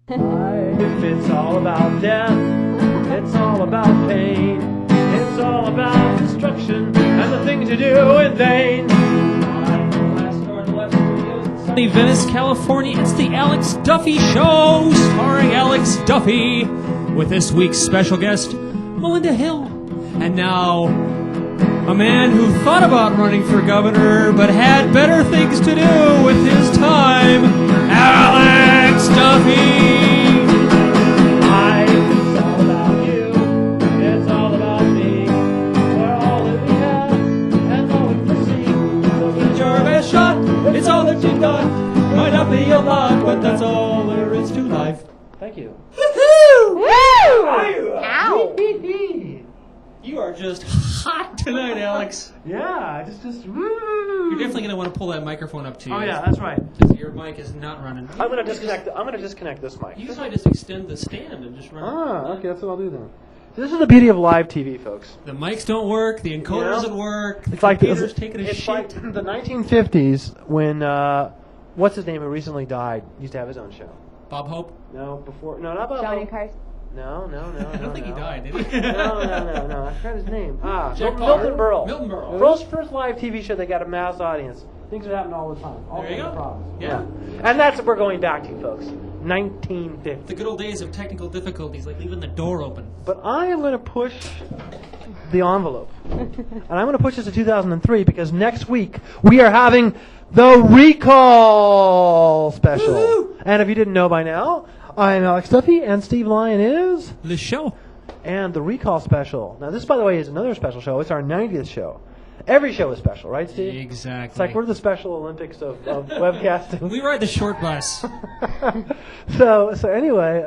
Life, it's all about death, it's all about pain, it's all about destruction and the things you do in vain. Venice, California, it's the Alex Duffy Show, starring Alex Duffy, with this week's special guest, Melinda Hill. And now, a man who thought about running for governor, but had better things to do with his time, Alex Duffy! It's all that you've got. Might not be a lot, but that's all there is to life. Thank you. Woohoo! Woo! Ow! You are just hot tonight, Alex. Yeah, just woo. You're definitely going to want to pull that microphone up to you. Oh yeah, that's right. Your mic is not running. I'm gonna disconnect this mic. You might just extend the stand and just run. Ah, okay, that's what I'll do then. This is the beauty of live TV, folks. The mics don't work. The encoder doesn't work. The it's like computer's taking a it's shit. like the 1950s when what's his name who recently died used to have his own show. Bob Hope? No, before not Bob Johnny Hope. Carson. No. I don't think he died, did he? No. I forgot his name. Milton Berle. Milton Berle. First live TV show that got a mass audience. Things that happen all the time. All There you kinds of go. problems. Yeah. And that's what we're going back to, folks. 1950. The good old days of technical difficulties, like leaving the door open. But I am going to push the envelope. And I'm going to push this to 2003 because next week we are having the Recall special. Woo-hoo! And if you didn't know by now, I'm Alex Duffy and Steve Lyon is... The show. And the Recall special. Now this, by the way, is another special show. It's our 90th show. Every show is special, right, Steve? Exactly. It's like we're the Special Olympics of webcasting. We ride the short bus. So anyway,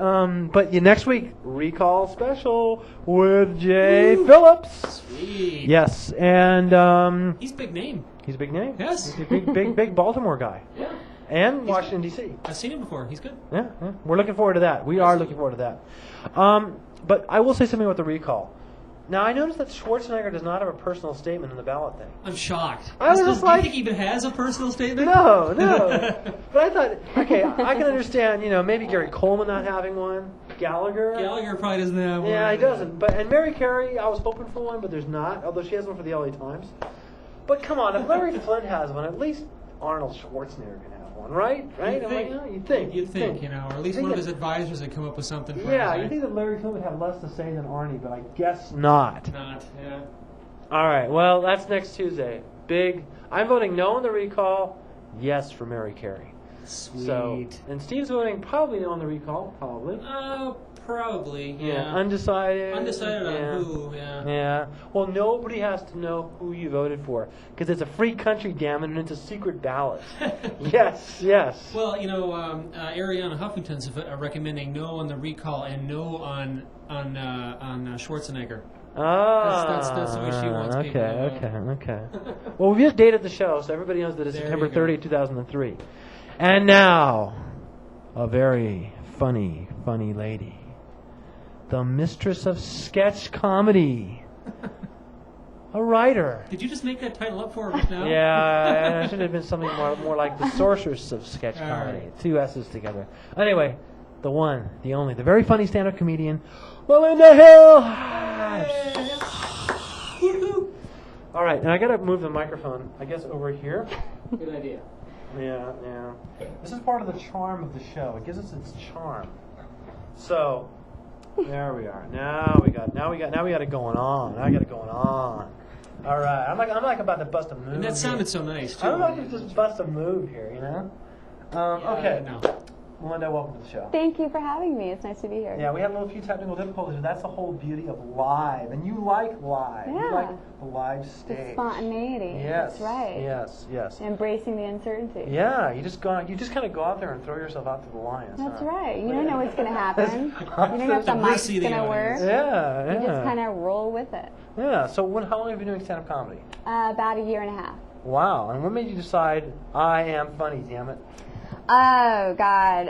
but next week, Recall special with Jay Phillips. Sweet. Yes, and He's a big name. he's a big name. Yes. He's a big Baltimore guy. Yeah. And Washington D.C. I've seen him before. He's good. Yeah, we're looking forward to that. We are looking forward to that. But I will say something about the Recall. Now, I noticed that Schwarzenegger does not have a personal statement in the ballot thing. I'm shocked. I was Do just you like... think he even has a personal statement? No. But I thought, okay, I can understand, maybe Gary Coleman not having one. Gallagher probably doesn't have one. Yeah, he doesn't. And Mary Carey, I was hoping for one, but there's not, although she has one for the LA Times. But come on, if Larry Flint has one, at least Arnold Schwarzenegger can have one, right? You'd think, or at least one of his that, advisors would come up with something for Yeah, us, right? you think that Larry Flint would have less to say than Arnie, but I guess not. Yeah. All right, well, that's next Tuesday. I'm voting no on the Recall, yes for Mary Carey. Sweet. So, and Steve's voting probably no on the Recall, probably. Probably, yeah. Undecided. Undecided on who, Yeah. Well, nobody has to know who you voted for because it's a free country, damn it, and it's a secret ballot. Yes. Well, Ariana Huffington's recommending no on the Recall and no on Schwarzenegger. That's the way she wants people to Okay. Well, we've just dated the show, so everybody knows that it's September 30th, 2003. And now, a very funny lady. The mistress of sketch comedy. A writer. Did you just make that title up for us now? Yeah, it should have been something more like the sorceress of sketch comedy. Right. 2 S's together. Anyway, the one, the only, the very funny stand-up comedian, Melinda Hill. All right, and I got to move the microphone, I guess, over here. Good idea. Yeah. This is part of the charm of the show. It gives us its charm. So, there we are. Now we got it going on. Now I got it going on. All right. I'm like about to bust a move. And that sounded so nice too. I'm about to just bust a move here, Okay. No. Melinda, welcome to the show. Thank you for having me. It's nice to be here. Yeah, we had a few technical difficulties, but that's the whole beauty of live. And you like live. Yeah. You like the live stage. The spontaneity. Yes. That's right. Yes. Embracing the uncertainty. Yeah, you just kind of go out there and throw yourself out to the lions. That's right. You don't know what's going to happen. You That's don't know if the mic's see the going to work. audience. Yeah. You just kind of roll with it. Yeah. So how long have you been doing stand-up comedy? About a year and a half. Wow. And what made you decide I am funny? Damn it. Oh God.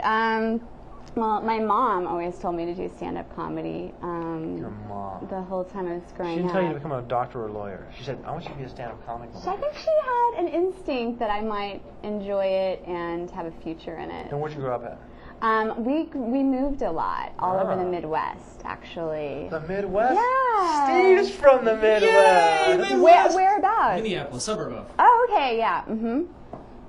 Well, my mom always told me to do stand-up comedy. Your mom. The whole time I was She growing didn't up. tell you to become a doctor or a lawyer. She said, I want you to be a stand-up comic. I think she had an instinct that I might enjoy it and have a future in it. And where'd you grow up at? We moved a lot all over the Midwest, actually. The Midwest? Yeah. Steve's from the Midwest. Yay, Whereabouts? Minneapolis, suburb of. Oh, okay, yeah. Mm-hmm.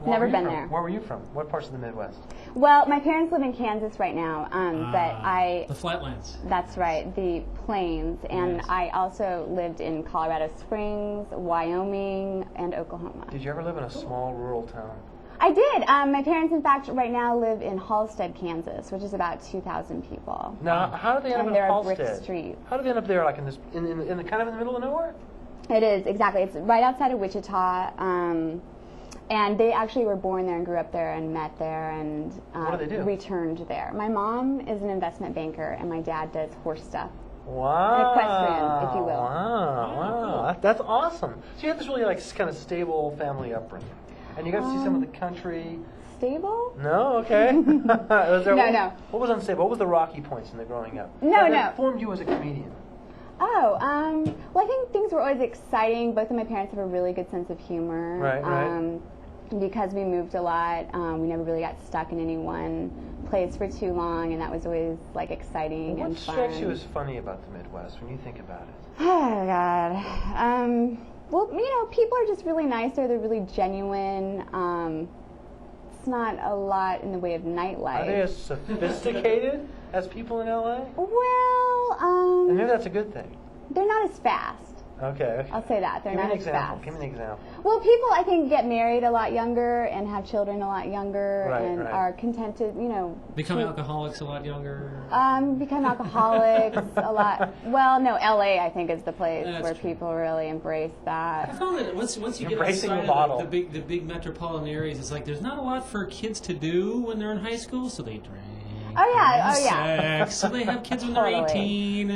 Never been there. Where were you from? What parts of the Midwest? Well, my parents live in Kansas right now, but The Flatlands. That's right, the Plains, and Yes. I also lived in Colorado Springs, Wyoming, and Oklahoma. Did you ever live in a small rural town? I did. My parents, in fact, right now live in Halstead, Kansas, which is about 2,000 people. Now, how did they end up And in they're a brick Halstead? street. How did they end up there, like in the kind of in the middle of nowhere? It is, exactly. It's right outside of Wichita. And they actually were born there and grew up there and met there and What do they do? returned there. My mom is an investment banker, and my dad does horse stuff. Wow. Equestrian, if you will. Wow. That's awesome. So you had this really like kind of stable family upbringing. And you got to see some of the country. Stable? No, okay. No. What was unstable? What was the rocky points in the growing up? No. That formed you as a comedian. Oh, well, I think things were always exciting. Both of my parents have a really good sense of humor. Right. Because we moved a lot, we never really got stuck in any one place for too long, and that was always like exciting What and fun. strikes you as funny about the Midwest when you think about it? Oh God. Well, people are just really nice. They're really genuine. It's not a lot in the way of nightlife. Are they as sophisticated as people in LA? Well, And maybe that's a good thing. they're not as fast. Okay. I'll say that. They're Give me not an as example. fast. Give me an example. Well, people, I think, get married a lot younger and have children a lot younger and Right. are content to, Become alcoholics a lot younger. become alcoholics a lot. Well, no, LA, I think, is the place That's where true. people really embrace I that. found that once you get Embracing outside the bottle. of the big metropolitan areas, it's like there's not a lot for kids to do when they're in high school, so they drink. Oh, yeah, they have oh, yeah. sex, so they have kids when they're Totally. 18.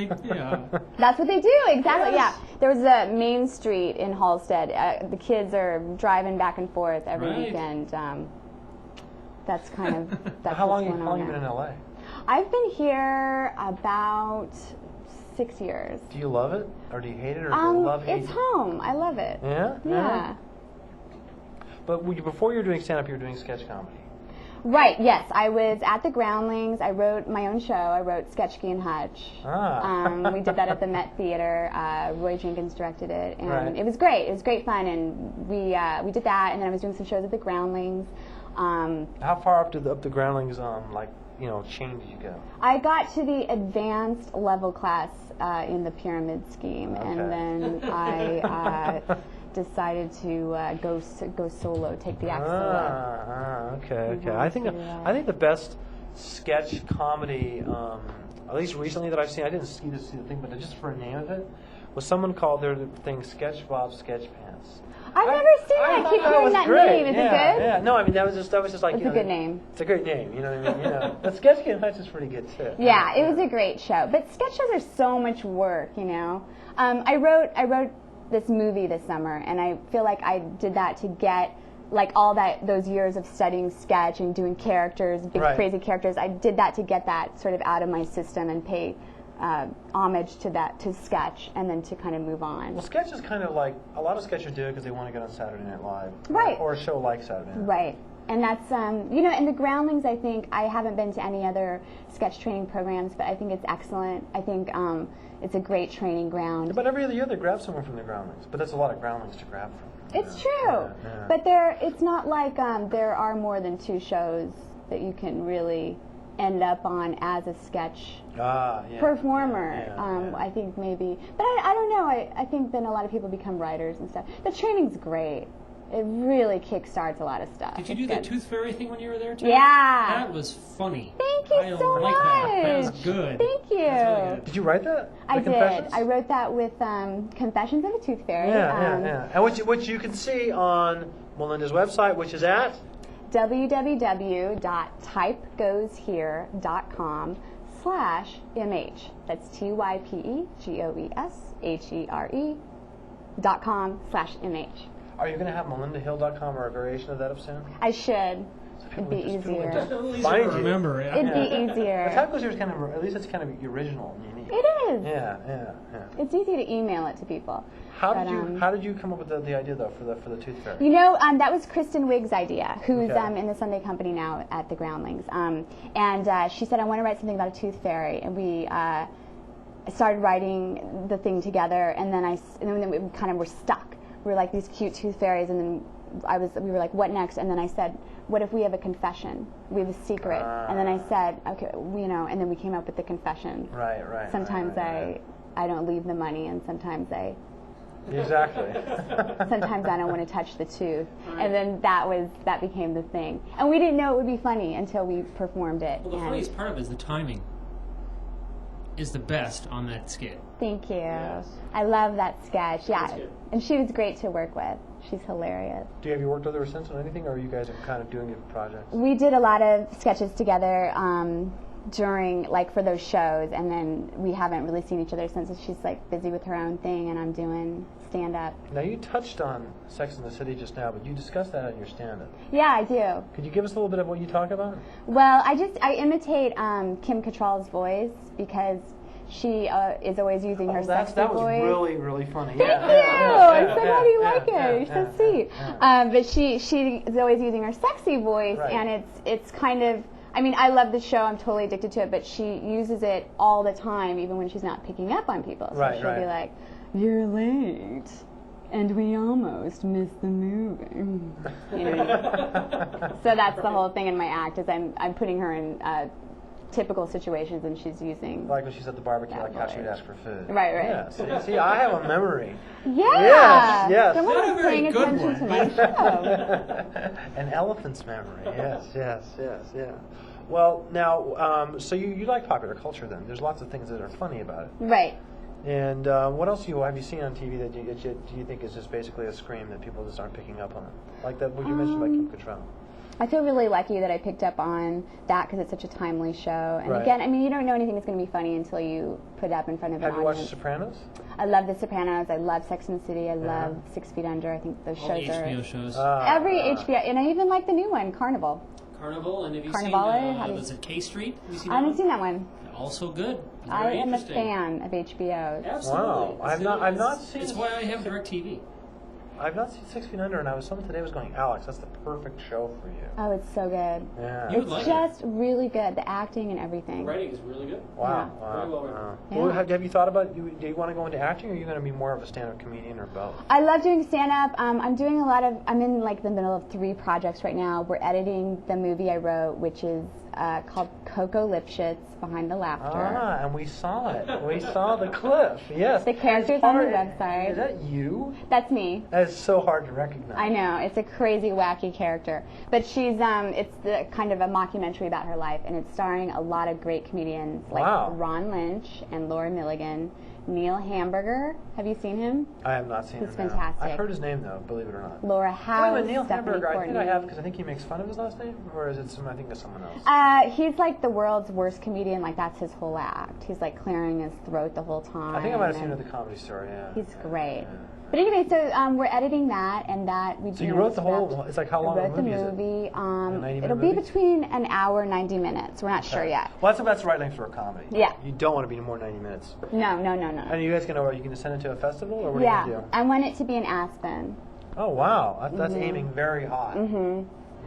That's what they do, exactly, Yes. yeah. There was a Main Street in Halstead. The kids are driving back and forth every Right. weekend. That's kind of, that's How what's long going have on you been in now. LA? I've been here about 6 years. Do you love it? Or do you hate it? Or do you love hate It's it? home. I love it. Yeah? Yeah. But before you were doing stand-up, you were doing sketch comedy. Right, yes. I was at the Groundlings. I wrote my own show. I wrote Sketchkey and Hutch. We did that at the Met Theater. Roy Jenkins directed it. And Right. it was great. It was great fun. And we did that. And then I was doing some shows at the Groundlings. How far up the groundlings, chain did you go? I got to the advanced level class in the pyramid scheme. Okay. And then I decided to go solo, take the act solo. Okay. I think the best sketch comedy, at least recently that I've seen, I didn't see the thing, but just for a name of it, was someone called their thing Sketch Bob Sketch Pants. I've never seen that. thought Keep hearing was that great. name. Is it good? Yeah. No, I mean that was just like It's a good name. It's a great name. You know what I mean? But Sketch and Hutch is pretty good too. Yeah, it was a great show. But sketch shows are so much work, I wrote this movie this summer, and I feel like I did that to get like all those years of studying sketch and doing characters, big Right. crazy characters. I did that to get that sort of out of my system and pay homage to sketch, and then to kind of move on. Well, sketch is kind of like a lot of sketchers do it because they want to get on Saturday Night Live, Right. Or a show like Saturday Night. Right. And that's, in the Groundlings, I think, I haven't been to any other sketch training programs, but I think it's excellent. I think it's a great training ground. But every other year they grab someone from the groundlings. But that's a lot of groundlings to grab from. It's true. Yeah. But it's not like there are more than 2 shows that you can really end up on as a sketch performer. Yeah. I think maybe. But I don't know. I think then a lot of people become writers and stuff. The training's great. It really kickstarts a lot of stuff. Did you do It's the good. Tooth Fairy thing when you were there too? Yeah. That was funny. Thank you I so like much. that. That was good. Thank you. That's really good. Did you write that? I The did. Confessions? I wrote that with Confessions of a Tooth Fairy. Yeah. And which you can see on Melinda's website, which is at www.typegoeshere.com/MH. That's typegoeshere.com/MH. Are you going to have melindahill.com or a variation of that up soon? I should. It'd be easier. Find you. Remember, yeah. It'd be easier. The Type Goes Here is kind of, at least it's kind of original and unique. It is. Yeah. It's easy to email it to people. How But, did you come up with the idea though for the Tooth Fairy? You know, that was Kristen Wiig's idea, who's Okay. in the Sunday Company now at the Groundlings. And she said, I want to write something about a tooth fairy. And we started writing the thing together, and then we kind of were stuck. We were like these cute tooth fairies, and then we were like, what next? And then I said, what if we have a confession? We have a secret. And then I said, okay, and then we came up with the confession. Right. Sometimes right. I don't leave the money, and sometimes Exactly. sometimes I don't want to touch the tooth. And then that became the thing. And we didn't know it would be funny until we performed it. Well, the funniest part of it is the timing is the best on that skit. Thank you. Yes. I love that sketch. Yeah. That's good. And she was great to work with. She's hilarious. Have you worked with her since on anything, or are you guys kind of doing different projects? We did a lot of sketches together during, for those shows, and then we haven't really seen each other since. She's busy with her own thing, and I'm doing stand-up. Now, you touched on Sex and the City just now, but you discussed that in your stand-up. Yeah, I do. Could you give us a little bit of what you talk about? Well, I imitate Kim Cattrall's voice because she is always using her sexy that was voice. really, really funny. Thank you. I'm so glad you like it. You're so sweet. But she is always using her sexy voice, Right. and it's kind of. I mean, I love the show. I'm totally addicted to it. But she uses it all the time, even when she's not picking up on people. So she'll be like, "You're late, and we almost missed the movie." So that's the whole thing in my act. Is I'm putting her in typical situations, and she's using. Like when she's at the barbecue, That like how she'd voice. ask for food. Right. Yeah, see, I have a memory. Yeah. Yes. Someone Not a was very paying good attention one. to my show. An elephant's memory. Yes. Well, now, so you like popular culture then? There's lots of things that are funny about it. Right. And what else have you seen on TV that you think is just basically a scream that people just aren't picking up on? Like that what you mentioned by Kim Cattrall. I feel really lucky that I picked up on that because it's such a timely show. And Right. again, I mean, you don't know anything that's going to be funny until you put it up in front of an Have you watched The audience. Sopranos? I love The Sopranos. I love Sex and the City. I love 6 Feet Under. I think those All the shows HBO are shows. every HBO, and I even like the new one, Carnival. Carnival, and have you Carnivale, seen, was it K Street? Have you seen I that haven't one? seen that one. Also good. I Very am a interesting. fan of HBO. Absolutely. Wow. I've not seen. It's why I have DirecTV. I've not seen 6 Feet Under, and someone today was going, Alex, that's the perfect show for you. Oh, it's so good. Yeah. You would It's like just really good. The acting and everything. The writing is really good. Wow. Very well written. Yeah. Well, have you thought about, do you want to go into acting, or are you going to be more of a stand-up comedian, or both? I love doing stand-up. I'm in the middle of 3 projects right now. We're editing the movie I wrote, which is called Coco Lipschitz, Behind the Laughter. And we saw it. We saw the clip. Yes. The character's on the website. Is that you? That's me. That is so hard to recognize. I know, it's a crazy, wacky character. But she's, it's the kind of a mockumentary about her life, and it's starring a lot of great comedians like Wow. Ron Lynch and Laura Milligan, Neil Hamburger. Have you seen him? I have not seen He's him. no. fantastic. I've heard his name though, believe it or not. Laura Wait, Howe, but Neil Stephanie Hamburger, I Courtney. think I have because I think he makes fun of his last name, or is it I think it's someone else. He's like the world's worst comedian. Like that's his whole act. He's like clearing his throat the whole time. I think I might have seen and him at the Comedy Store. Yeah. He's great. Yeah. But anyway, so we're editing that, and that we. So you wrote the whole. It's like how long I a wrote the movie is it? movie. 90-minute It'll be movie? between an hour and 90 minutes. We're not sure yet. Well, that's the right length for a comedy. Yeah. You don't want to be more than 90 minutes. No. And you guys are you going to send it to a festival, or what are Yeah, you going to do? I want it to be in Aspen. Oh wow, that's aiming very high.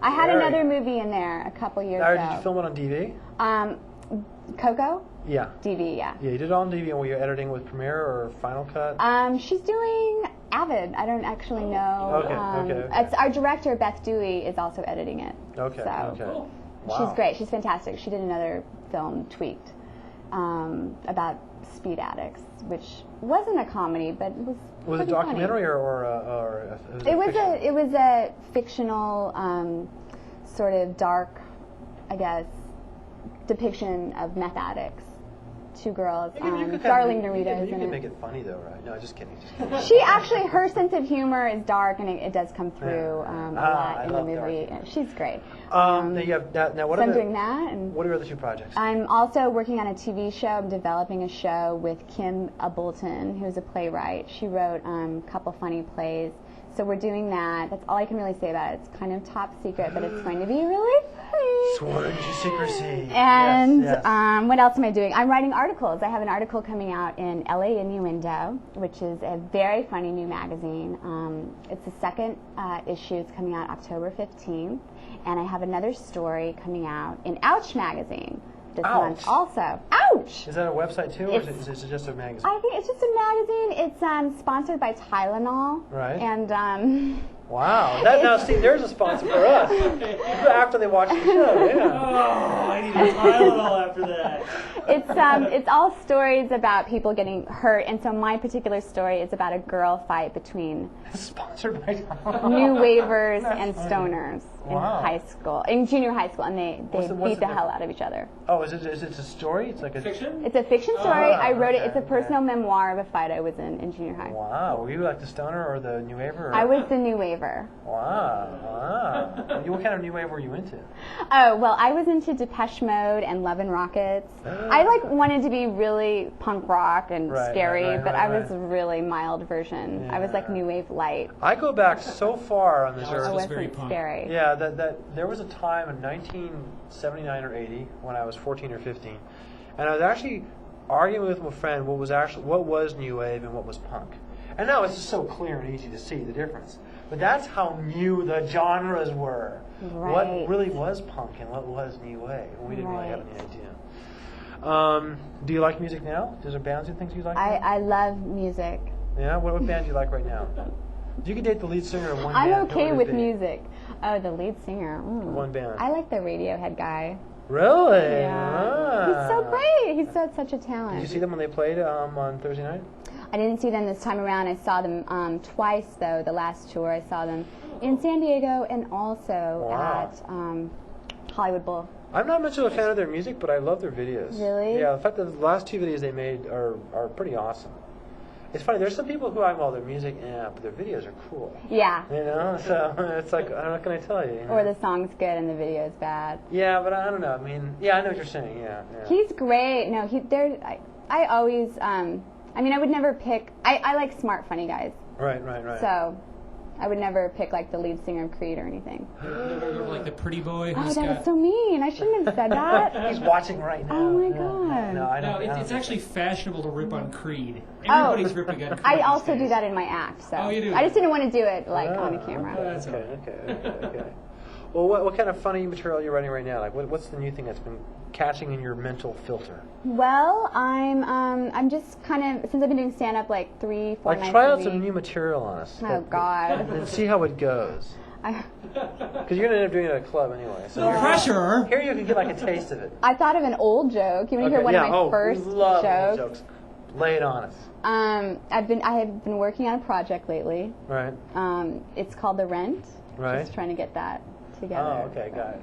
I had Very. another movie in there a couple years Now, ago. did you film it on DV? Coco? Yeah. DV, yeah. Yeah, you did it on DV, and were you editing with Premiere or Final Cut? She's doing Avid. I don't actually know. Okay. It's our director, Beth Dewey, is also editing it. Okay. So Cool. Wow. she's great. She's fantastic. She did another film, Tweaked, about speed addicts, which wasn't a comedy, but it was. Was it pretty funny. documentary or It was fiction? it was a fictional, sort of dark, I guess, depiction of meth addicts two girls, You could darling you Doritos can in make it. it funny though, right? No, just kidding. She actually, her sense of humor is dark, and it does come through a lot I in the love movie. dark. She's great. Now you have now what So are I'm doing that, and what are your other two projects? I'm also working on a TV show. I'm developing a show with Kim Ableton, who's a playwright. She wrote a couple funny plays. So we're doing that. That's all I can really say about it. It's kind of top secret, but it's going to be really funny. Sworn to secrecy. And Yes, yes. what else am I doing? I'm writing articles. I have an article coming out in LA Innuendo, which is a very funny new magazine. It's the second issue. It's coming out October 15th. And I have another story coming out in Ouch magazine this month also. Ouch! Is that a website too, or is it just a magazine? I think it's just a magazine. It's sponsored by Tylenol. Right. And Wow. Now see, there's a sponsor for us. After they watch the show, yeah. Oh, I need a Tylenol after that. it's all stories about people getting hurt, and so my particular story is about a girl fight between Sponsored by new waivers and stoners Wow. in junior high school, and they What's the beat the hell difference? out of each other. Oh, is it a story? It's like a Fiction? It's a fiction story. I wrote it. okay, It's a personal memoir of a fight I was in junior high. Wow. Were you like the stoner or the new wave? Or? I was the new waiver. Wow. What kind of new wave were you into? Oh, well, I was into Depeche Mode and Love and Rockets. I wanted to be really punk rock and scary, but I was a really mild version. I was like new wave light. I go back so far on this I earth. wasn't very punk. scary. Yeah, that there was a time in 1979 or 80 when I was 14 or 15, and I was actually arguing with my friend what was new wave and what was punk. And now it's just so clear and easy to see the difference. But that's how new the genres were. Right. What really was punk and what was new wave. We didn't really have any idea. Do you like music now? Is there bands and things you like? I love music. Yeah. What band do you like right now? If you could date the lead singer of one I'm band, who okay would it with be? music. Oh, the lead singer. One band. I like the Radiohead guy. Really? Yeah. He's so great. He's such a talent. Did you see them when they played on Thursday night? I didn't see them this time around. I saw them twice, though, the last tour. I saw them in San Diego and also at Hollywood Bowl. I'm not much of a fan of their music, but I love their videos. Really? Yeah, the fact that the last two videos they made are pretty awesome. It's funny, there's some people who their music, but their videos are cool. Yeah. You know, so it's like, what can I tell you? Or the song's good and the video's bad. Yeah, but I don't know. I mean, yeah, I know what you're saying. Yeah. He's great. No, I always, I would never pick, I like smart, funny guys. Right. So I would never pick like the lead singer of Creed or anything. Never go for like the pretty boy Oh, who's that got... was so mean. I shouldn't have said that. He's watching right now. Oh my Yeah. God. No, I No, don't. it's actually fashionable to rip on Creed. Oh. Everybody's ripping on Creed. I these also do days. that in my act. So Oh, you do? I just didn't want to do it like on a camera. That's all right. Okay. Well, what kind of funny material are you writing right now? Like, what's the new thing that's been catching in your mental filter? Well, I'm just kind of, since I've been doing stand up like 3-4 Like, nights try a out week. some new material on us. Oh God. And see how it goes. Because you're going to end up doing it at a club anyway. So No pressure. here you can get like a taste of it. I thought of an old joke. You want to hear one of my first we love old jokes? jokes. Lay it on us. I have been working on a project lately. Right. It's called The Rent. Right. Just trying to get that together. Oh, okay, got it.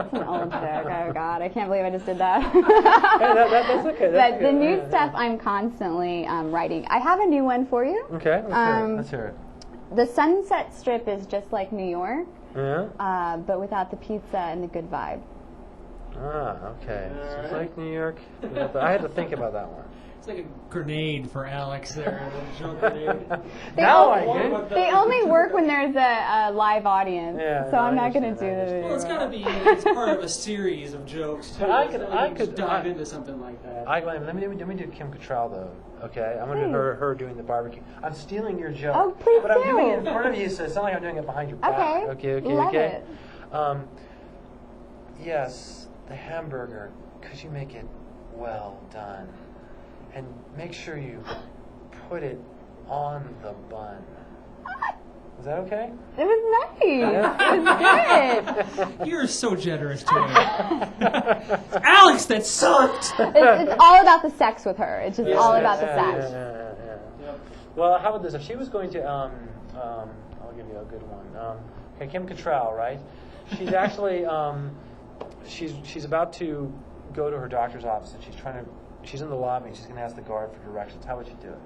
It's an old joke. Oh God, I can't believe I just did that. Hey, that's okay. That's But the good. new Yeah, stuff I'm constantly writing. I have a new one for you. Okay, let's hear it. The Sunset Strip is just like New York, Yeah? but without the pizza and the good vibe. Okay. So it's like New York. I had to think about that one. It's like a grenade for Alex there. A joke grenade. Now I get it. They only work when there's a live audience, Yeah, so no, I'm I not going to understand, do I the Well, it's got to be. It's part of a series of jokes too. I So could- you just dive into something like that. Let me do Kim Cattrall though. Okay, I'm gonna do her doing the barbecue. I'm stealing your joke. Oh, please but I'm doing it in do. front of you, so it's not like I'm doing it behind your back. Okay. Okay. Love it. Yes, the hamburger. Could you make it well done? And make sure you put it on the bun. Is that okay? It was nice. It was good. You're so generous to me. Alex, that sucked! It's all about the sex with her. It's just all about the sex. Yeah. Well, how about this? If she was going to, I'll give you a good one. Okay, Kim Cattrall, right? She's actually, she's about to go to her doctor's office, and she's trying to she's in the lobby and she's going to ask the guard for directions. How would you do it?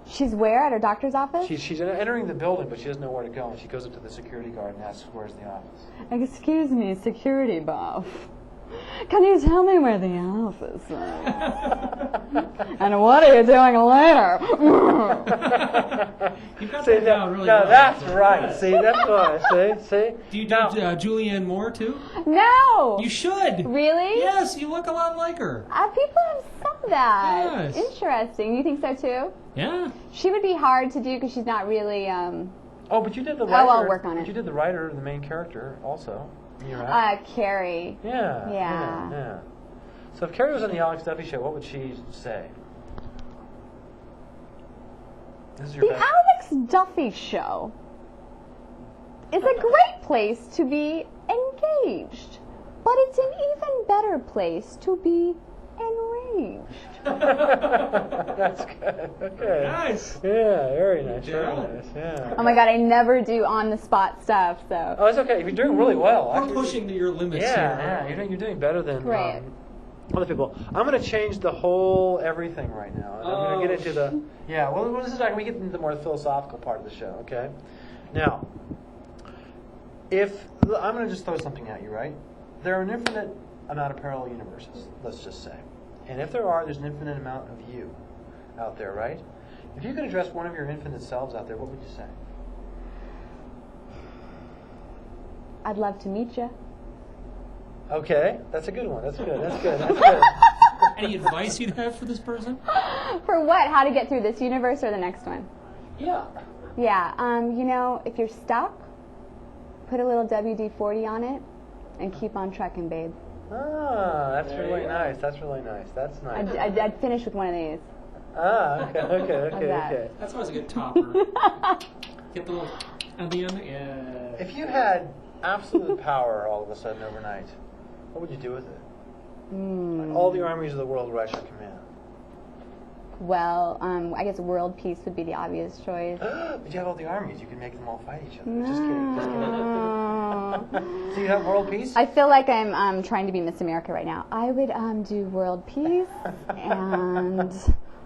She's where? At her doctor's office? She's entering the building, but she doesn't know where to go, and she goes up to the security guard and asks, "Where's the office?" Excuse me, security buff. Can you tell me where the office is? And what are you doing later? You've got See, that down really now well. that's right. See, that's what. See. Do you do Julianne Moore too? No! You should. Really? Yes, you look a lot like her. People have said that. Yes. Interesting. You think so too? Yeah. She would be hard to do because she's not really. Oh, but you did the writer. I'll work on it. You did the writer, the main character, also. Carrie. Yeah. So if Carrie was on the Alex Duffy show, what would she say? This is your The best. Alex Duffy show is a great place to be engaged, but it's an even better place to be enraged. That's good. Okay. Nice. Yeah, very nice. Good job. Very nice. Yeah. Oh my god, I never do on the spot stuff, so. Oh, it's okay. You're doing really well. We're Actually, pushing to your limits Yeah, here. you're doing better than Great. other people. I'm going to change the whole everything right now. And I'm going to get into the Well, this is like we get into the more philosophical part of the show. Okay. Now, I'm going to just throw something at you, right? There are an infinite amount of parallel universes. Let's just say, and if there's an infinite amount of you out there, right? If you could address one of your infinite selves out there, what would you say? I'd love to meet you. Okay, that's a good one. That's good. That's good. That's good. Any advice you'd have for this person? For what? How to get through this universe or the next one? Yeah. Yeah, if you're stuck, put a little WD-40 on it and keep on trucking, babe. Ah, that's really nice. That's really nice. That's nice. I'd finish with one of these. Ah, okay. that? That's always a good topper. Get the little at the end. Yeah. If you had absolute power all of a sudden overnight, what would you do with it? Like all the armies of the world were at your command. Well, I guess world peace would be the obvious choice. But you have all the armies. You can make them all fight each other. Just kidding. So you have world peace? I feel like I'm trying to be Miss America right now. I would do world peace, and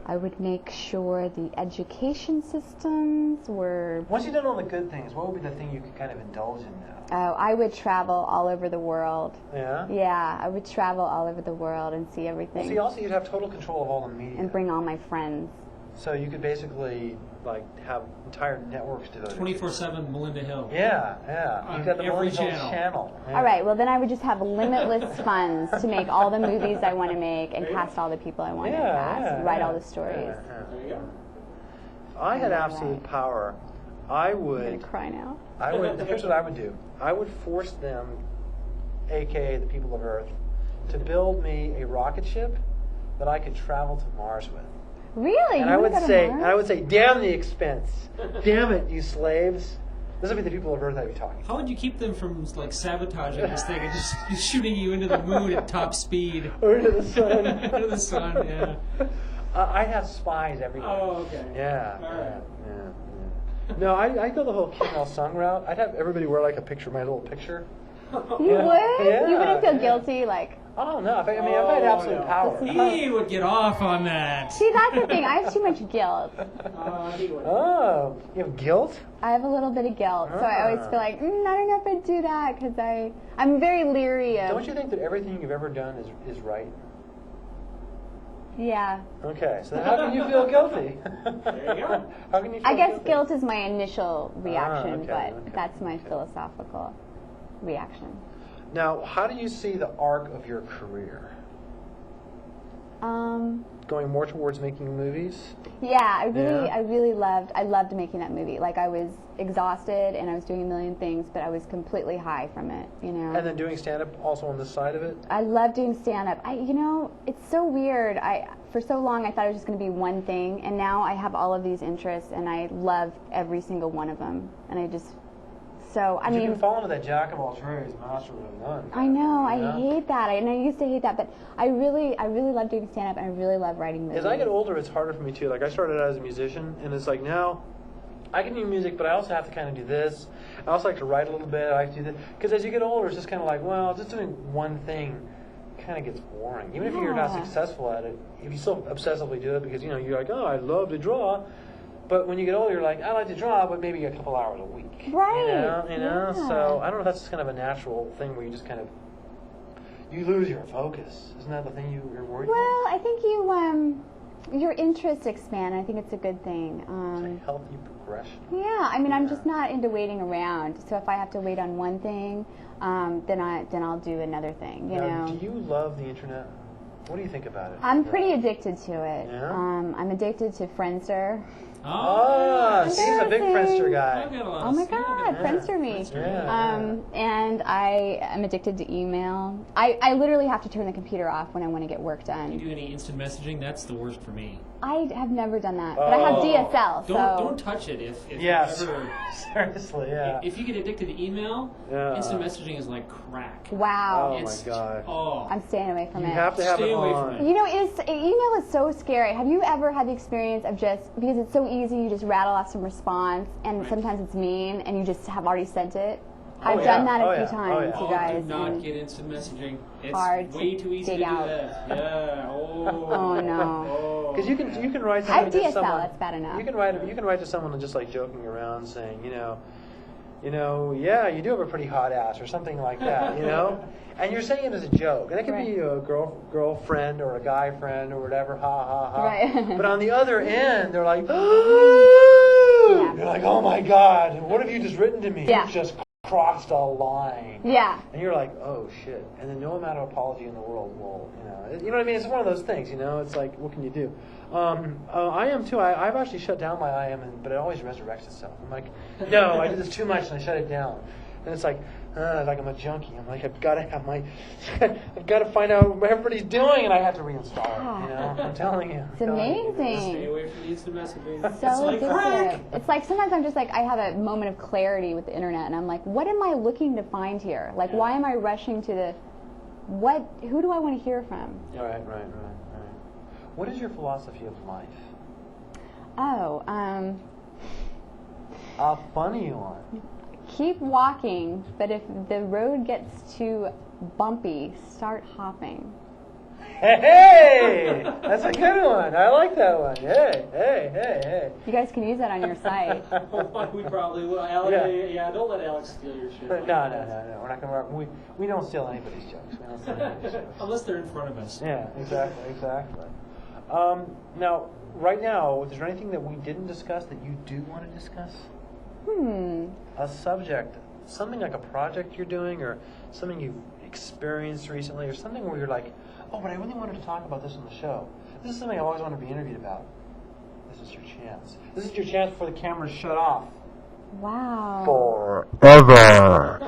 I would make sure the education systems were. Once you've done all the good things, what would be the thing you could kind of indulge in now? Oh, I would travel all over the world. Yeah? Yeah, I would travel all over the world and see everything. Well, see, also you'd have total control of all the media. And bring all my friends. So you could basically have entire networks devoted. 24/7 Melinda Hill. Yeah. On You've got the every Melinda Hill channel. channel. Yeah. All right, well then I would just have limitless funds to make all the movies I want to make and cast all the people I want to cast, write all the stories. There you go. If I had absolute power, I I'm would. gonna cry now. Here's what I would do. I would force them, aka the people of Earth, to build me a rocket ship that I could travel to Mars with. Really? And You I wanna would go to say, Mars? damn the expense. Damn it, you slaves. This would be the people of Earth I'd be talking to. How would you keep them from like sabotaging this thing and just shooting you into the moon at top speed? Or into the sun. Into the sun, yeah. I'd have spies everywhere. Oh, okay. Yeah. All right. Yeah. No, I'd go the whole Kim Il Sung route. I'd have everybody wear like a picture, my little picture. You Yeah. would? Yeah, You wouldn't feel yeah. guilty, like. Oh no! If I had absolute power. He would get off on that. See, that's the thing. I have too much guilt. He would. Oh, you have guilt? I have a little bit of guilt, so I always feel like I don't know if I'd do that because I'm very leery of. Don't you think that everything you've ever done is right? Yeah. Okay, so then how can you feel guilty? There you go. How can you feel I guess guilty? guilt is my initial reaction, okay, but okay, that's my okay. philosophical reaction. Now, how do you see the arc of your career? Going more towards making movies? Yeah, I really Yeah. loved making that movie. Like I was exhausted and I was doing a million things, but I was completely high from it, you know. And then doing stand-up also on the side of it? I love doing stand-up. It's so weird. For so long I thought it was just going to be one thing, and now I have all of these interests, and I love every single one of them. And I just, You can fall into that jack of all trades, master of none. I know, I Yeah. hate that. I used to hate that, but I really love doing stand-up, and I really love writing movies. As I get older, it's harder for me too. Like I started out as a musician, and it's like now I can do music, but I also have to kind of do this. I also like to write a little bit. I like to do this because as you get older, it's just kind of like, well, just doing one thing kind of gets boring. Even if you're not successful at it, if you still obsessively do it because, you know, you're like, oh, I love to draw. But when you get older, you're like, I like to draw, but maybe a couple hours a week. Right. You know? Yeah. So I don't know if that's just kind of a natural thing where you just kind of, you lose your focus. Isn't that the thing you're worried about? Well, I think your interests expand. I think it's a good thing. It's a healthy progression. Yeah, I mean, I'm just not into waiting around. So if I have to wait on one thing, then I'll do another thing. You know. Do you love the internet? What do you think about it? I'm pretty addicted to it. Yeah? I'm addicted to Friendster. He's a big Friendster guy. I've got a lot Oh of my skill. God, Friendster me. Yeah. And I am addicted to email. I literally have to turn the computer off when I want to get work Do you done. do any instant messaging? That's the worst for me. I have never done that, but I have DSL. Don't touch it if Yes. you ever, Seriously, yeah. if you get addicted to email, Yeah. instant messaging is like crack. Wow. Oh my God. Oh, I'm staying away from You it. have to have Stay it away on. from it. You know, email is so scary. Have you ever had the experience of just, because it's so easy, you just rattle off some response, and Right. sometimes it's mean, and you just have already sent it? Oh, I've yeah. done that Oh, a few yeah. times, Oh, yeah. you guys. do not and- get instant messaging. It's Hard to way too easy to dig do out. that. Yeah. Oh. Oh, no. Oh. Because you can write I have something to DSL, someone. that's bad enough. You can write to someone just like joking around, saying, yeah, you do have a pretty hot ass or something like that, and you're saying it as a joke, and it could be a girlfriend or a guy friend or whatever, ha ha ha. Right. But on the other end, they're like, Yeah. you're like, oh my God, what have you just written to me? Yeah. You've just crossed a line. Yeah. And you're like, oh shit. And then no amount of apology in the world will, you know what I mean? It's one of those things, It's like, what can you do? I am too. I've actually shut down my IM, but it always resurrects itself. I'm like, no, I did this too much, and I shut it down. And it's like I'm a junkie. I'm like, I've got to have I've got to find out what everybody's doing, and I have to reinstall it. I'm telling you. It's amazing. Stay away from the instant messaging. So addictive. It's like sometimes I'm just like, I have a moment of clarity with the internet, and I'm like, what am I looking to find here? Like, why am I rushing to who do I want to hear from? Right. What is your philosophy of life? Oh, A funny one. keep walking, but if the road gets too bumpy, start hopping. Hey, that's a good one. I like that one. Hey. You guys can use that on your site. We probably will. Alex, yeah, don't let Alex steal your shit. No. We're not gonna. We don't steal anybody's jokes. We don't steal anybody's jokes. Unless they're in front of us. Yeah, exactly. Now, right now, is there anything that we didn't discuss that you do want to discuss? A subject, something like a project you're doing, or something you've experienced recently, or something where you're like, oh, but I really wanted to talk about this on the show. This is something I always wanted to be interviewed about. This is your chance. This is your chance before the cameras shut off. Wow. Forever.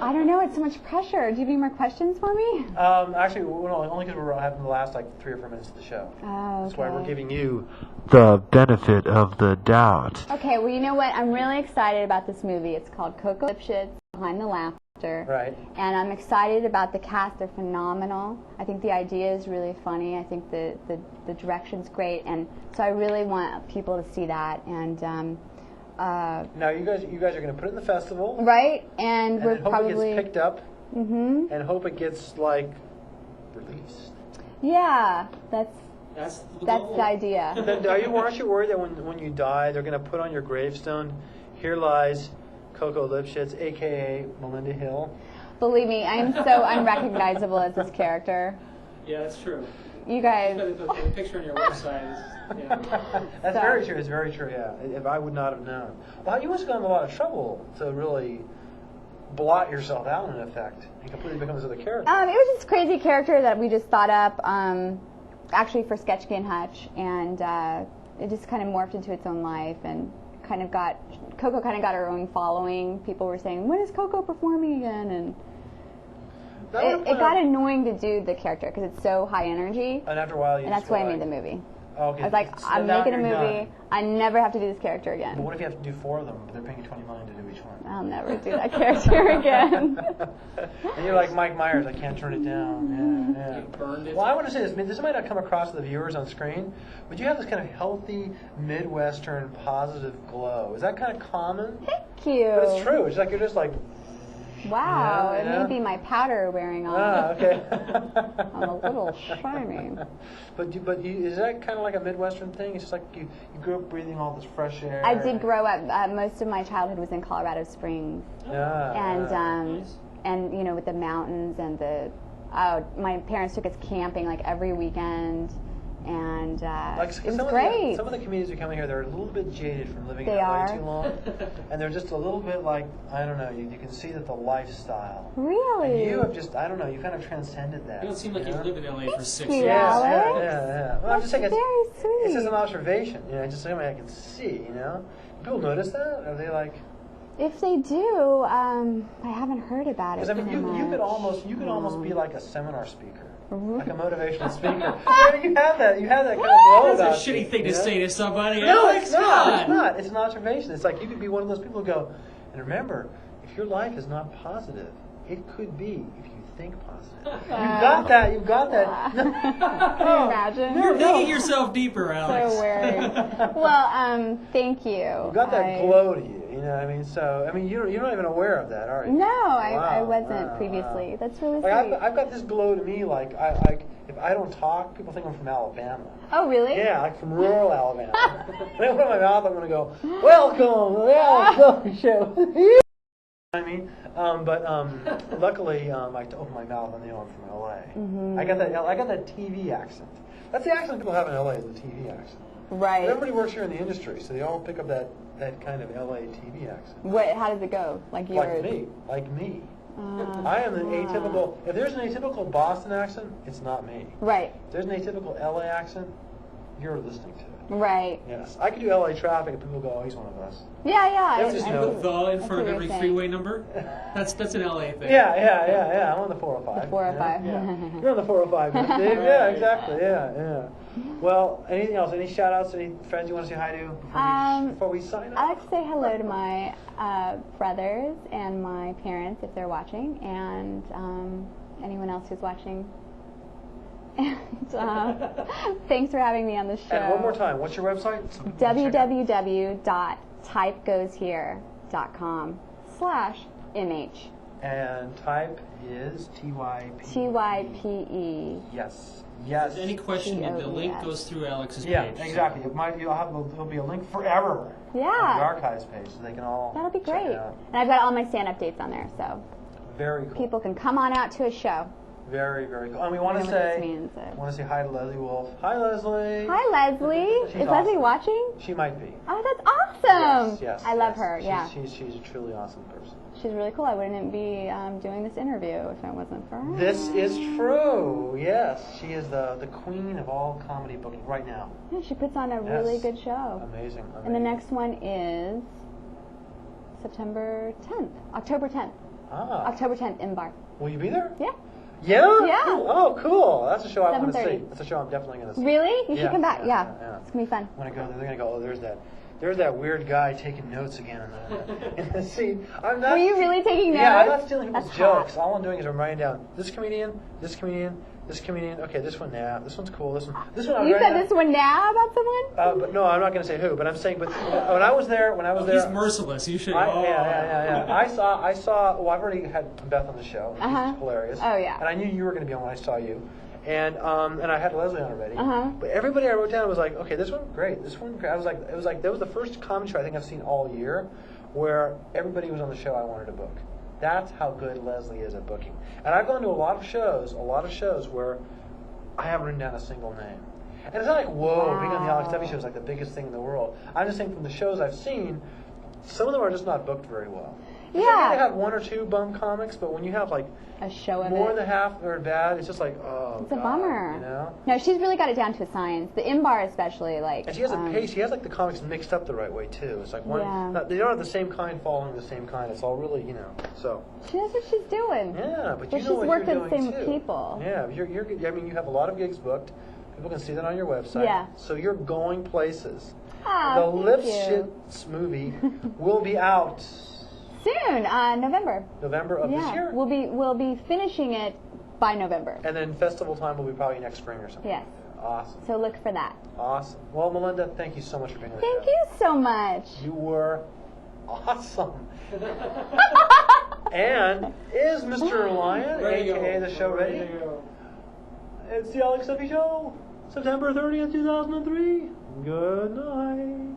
I don't know. It's so much pressure. Do you have any more questions for me? Actually, only because we're having the last 3 or 4 minutes of the show. Oh, That's why we're okay. giving you the benefit of the doubt. Okay, well, you know what? I'm really excited about this movie. It's called Coco Lipschitz, Behind the Laughter. Right. And I'm excited about the cast. They're phenomenal. I think the idea is really funny. I think the direction's great. And so I really want people to see that. And Now you guys are going to put it in the festival, right? And we're and hope probably... it gets picked up, Mm-hmm. and hope it gets released. Yeah, that's the the idea. Then aren't you worried that when you die, they're going to put on your gravestone, "Here lies Coco Lipschitz, aka Melinda Hill"? Believe me, I'm so unrecognizable as this character. Yeah, that's true. You guys... The picture on your website is... Yeah. That's So- very true. It's very true. Yeah. If I would not have known, well, you must have gone to a lot of trouble to really blot yourself out in effect and completely become this other character. It was this crazy character that we just thought up, actually for Sketchy and Hutch, and it just kind of morphed into its own life, and Coco kind of got her own following. People were saying, when is Coco performing again? And it got annoying to do the character because it's so high energy, And after a while, you and that's why I made the movie. Okay. I was like, So I'm now making a you're movie. done. I never have to do this character But again. what if you have to do 4 of them, but they're paying you $20 million to do each one? I'll never do that character again. And you're like Mike Myers, I can't turn it down. Yeah. You burned it. Well, I want to say this. This might not come across to the viewers on screen, but you have this kind of healthy, Midwestern, positive glow. Is that kind of common? Thank you. But it's true. It's like you're just like, Wow, You know? it may be my powder wearing off. Ah, okay. I'm a little shiny. Is that kind of like a Midwestern thing? It's just like you grew up breathing all this fresh air. I did grow up. Most of my childhood was in Colorado Springs, and you know, with the mountains and my parents took us camping like every weekend, and it was great. Some of the comedians who come in here, they're a little bit jaded from living in They LA are. too long, and they're just a little bit like, I don't know. You can see that the lifestyle. Really? And you have just, I don't know. You kind of transcended that. You don't seem like you've lived in LA for 6 you, years. Alex. Yeah. Well, I'm just saying, That's very sweet. it's just an observation. You know, just something I can see. You know, people notice that. Are they like? If they do, I haven't heard about it. Because I mean, too you could much. almost be like a seminar speaker, Mhm. like a motivational speaker. You have that kind of glow about That's a you, shitty thing you to know? say to somebody. No, Alex, it's not. God. It's not. It's an observation. It's like you could be one of those people who go, and remember, if your life is not positive, it could be if you think positive. You've got that. You've got that. Can you imagine? You're digging yourself deeper, Alex. So weird. Well, thank you. You've got that glow to you. You know what I mean? So, I mean, you're not even aware of that, are you? No, I Wow, wasn't wow, previously. wow. That's really Like, sweet. I've got this glow to me. Like, if I don't talk, people think I'm from Alabama. Oh, really? Yeah, like from rural Alabama. When I open my mouth, I'm going to go, "Welcome to the Alex Duffy Show." You know what I mean? Luckily, I open my mouth and they know I'm from LA. Mm-hmm. I got that TV accent. That's the accent people have in LA, is the TV accent. Right. Everybody works here in the industry, so they all pick up that kind of LA TV accent. How does it go? Like yours? Like me. I am an atypical. If there's an atypical Boston accent, it's not me. Right. If there's an atypical LA accent, you're listening to it. Right. Yes, I could do LA traffic, and people go, "Oh, he's one of us." Yeah. They just know. The in That's front what of you're every saying. freeway number. That's an LA thing. Yeah. I'm on the 405. The 405. you know? Yeah. You're on the 405, Dave. Yeah, exactly. Yeah. Well, anything else? Any shout-outs? Any friends you want to say hi to before we sign I off? like to say hello to my brothers and my parents if they're watching, and anyone else who's watching. And thanks for having me on the show. And one more time, what's your website? www.typegoeshere.com/MH. And type is TYP. TYPE. Yes. Any question, the link COES. goes through Alex's Yeah, page. exactly. There'll be a link forever. Yeah. On the archives page, so they can all. That'll be check great. it out. And I've got all my stand-up dates on there, so Very cool. people can come on out to a show. Very, very cool. And we want I to know what this say, means, hi to Leslie Wolf. Hi, Leslie. Hi, Leslie. She's Is Leslie awesome. watching? She might be. Oh, that's awesome. Yes. I love yes. her. Yeah. She's a truly awesome person. She's really cool. I wouldn't be doing this interview if it wasn't for her. This is true. Yes, she is the queen of all comedy booking right now. Yeah, she puts on a really Yes. good show. Amazing. And the next one is October 10th. October 10th in Bar. Will you be there? Yeah. Yeah. Yeah. Cool. Oh, cool. That's a show I want to 7:30. see. That's a show I'm definitely going to see. Really? You Yeah, should come back. yeah. It's gonna be fun. When I go there, they're going to go, "Oh, there's that weird guy taking notes again in the scene." I'm not. Were you really taking notes? Yeah, I'm not stealing people's That's hot. jokes. All I'm doing is I'm writing down this comedian, this comedian, this comedian. Okay, this one, yeah, this one's cool. This one. I'm You writing said down- this one now about someone? But no, I'm not going to say who. But I'm saying, but when I was there, He's merciless. You should. yeah. I saw. Well, I've already had Beth on the show. Uh-huh. She's hilarious. Oh, yeah. And I knew you were going to be on when I saw you, and I had Leslie on already. Uh-huh. But everybody I wrote down was like, okay, this one great, this one great. It was like that was the first comedy show I think I've seen all year, where everybody was on the show I wanted to book. That's how good Leslie is at booking. And I've gone to a lot of shows where I haven't written down a single name. And it's not like, whoa, being on the Alex Duffy show is like the biggest thing in the world. I'm just saying from the shows I've seen, some of them are just not booked very well. You Yeah. may have one or two bum comics, but when you have like A show of more it. than half are bad, it's just like, oh, It's a God, bummer. You know? No, she's really got it down to a science. The in-bar especially, like. And she has a pace. She has like the comics mixed up the right way too. It's like one. Yeah. They don't have the same kind following the same kind. It's all really, So. She knows what she's doing. Yeah, but Well, you know she's what worked you're with doing the same too. people. Yeah, you're good. I mean, you have a lot of gigs booked. People can see that on your website. Yeah. So you're going places. Oh, The thank Lipschitz movie will be out Soon, November. November of this year. We'll be finishing it by November. And then festival time will be probably next spring or something. Yes. Awesome. So look for that. Awesome. Well, Melinda, thank you so much for being on the show. Thank you so much. You were awesome. And is Mr. Lyon, a.k.a. the show, ready? It's the Alex Duffy Show, September 30th, 2003. Good night.